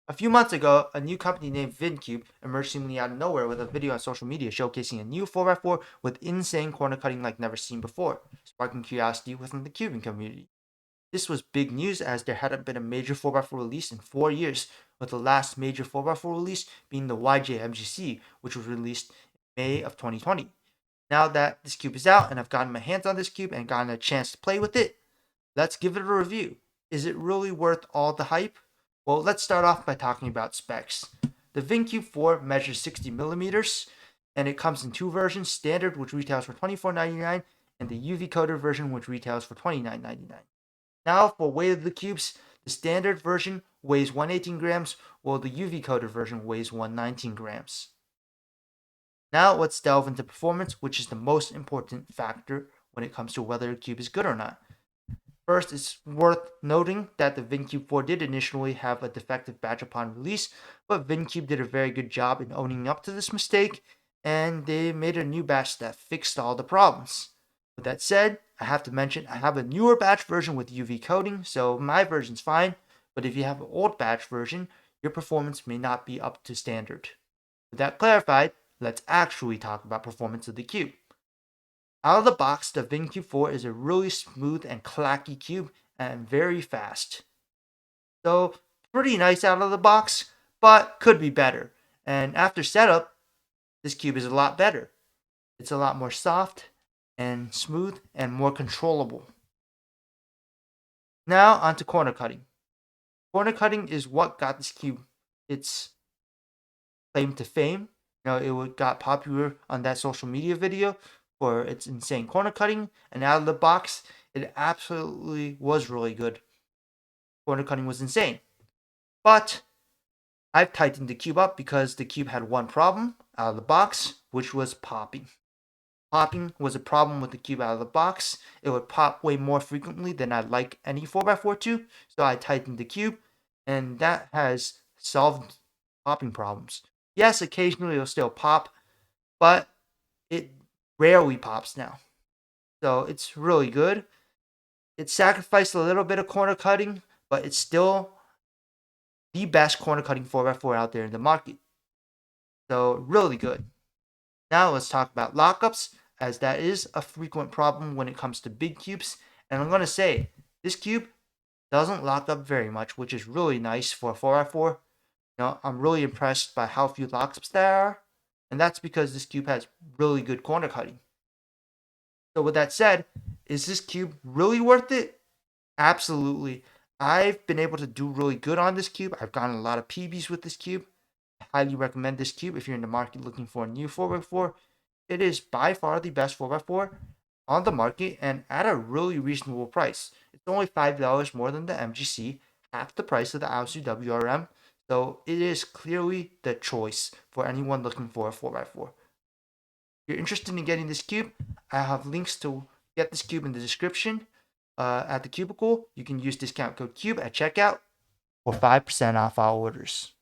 A few months ago, a new company named Vin Cube emerged seemingly out of nowhere with a video on social media showcasing a new 4x4 with insane corner cutting like never seen before, sparking curiosity within the cubing community. This was big news as there hadn't been a major 4x4 release in 4 years, with the last major 4x4 release being the YJ which was released in May of 2020. Now that this cube is out and I've gotten my hands on this cube and gotten a chance to play with it, let's give it a review. Is it really worth all the hype? Well, let's start off by talking about specs. The Vin Cube 4 measures 60 millimeters, and it comes in two versions: standard, which retails for $24.99, and the UV coated version, which retails for $29.99. Now, for weight of the cubes, the standard version weighs 118 grams, while the UV coated version weighs 119 grams. Now, let's delve into performance, which is the most important factor when it comes to whether a cube is good or not. First, it's worth noting that the Vin Cube 4 did initially have a defective batch upon release, but Vin Cube did a very good job in owning up to this mistake, and they made a new batch that fixed all the problems. With that said, I have to mention I have a newer batch version with UV coating, so my version's fine, but if you have an old batch version, your performance may not be up to standard. With that clarified, let's actually talk about performance of the cube. Out of the box, the Vin Cube 4 is a really smooth and clacky cube and very fast. So, pretty nice out of the box, but could be better. And after setup, this cube is a lot better. It's a lot more soft and smooth and more controllable. Now, onto corner cutting. Corner cutting is what got this cube its claim to fame. It got popular on that social media video for its insane corner cutting, and out of the box, it absolutely was really good. Corner cutting was insane. But I've tightened the cube up because the cube had one problem out of the box, which was popping. Popping was a problem with the cube out of the box. It would pop way more frequently than I'd like any 4x4 to, so I tightened the cube, and that has solved popping problems. Yes, occasionally it'll still pop, but it rarely pops now. So it's really good. It sacrificed a little bit of corner cutting, but it's still the best corner cutting 4x4 out there in the market. So really good. Now let's talk about lockups, as that is a frequent problem when it comes to big cubes. And I'm going to say, this cube doesn't lock up very much, which is really nice for a 4x4. I'm really impressed by how few lockups there are, and that's because this cube has really good corner cutting. So with that said, is this cube really worth it? Absolutely. I've been able to do really good on this cube. I've gotten a lot of PBs with this cube. I highly recommend this cube if you're in the market looking for a new 4x4. It is by far the best 4x4 on the market and at a really reasonable price. It's only $5 more than the MGC, half the price of the Aosu WRM. So it is clearly the choice for anyone looking for a 4x4. If you're interested in getting this cube, I have links to get this cube in the description. At the cubicle, you can use discount code CUBE at checkout for 5% off all orders.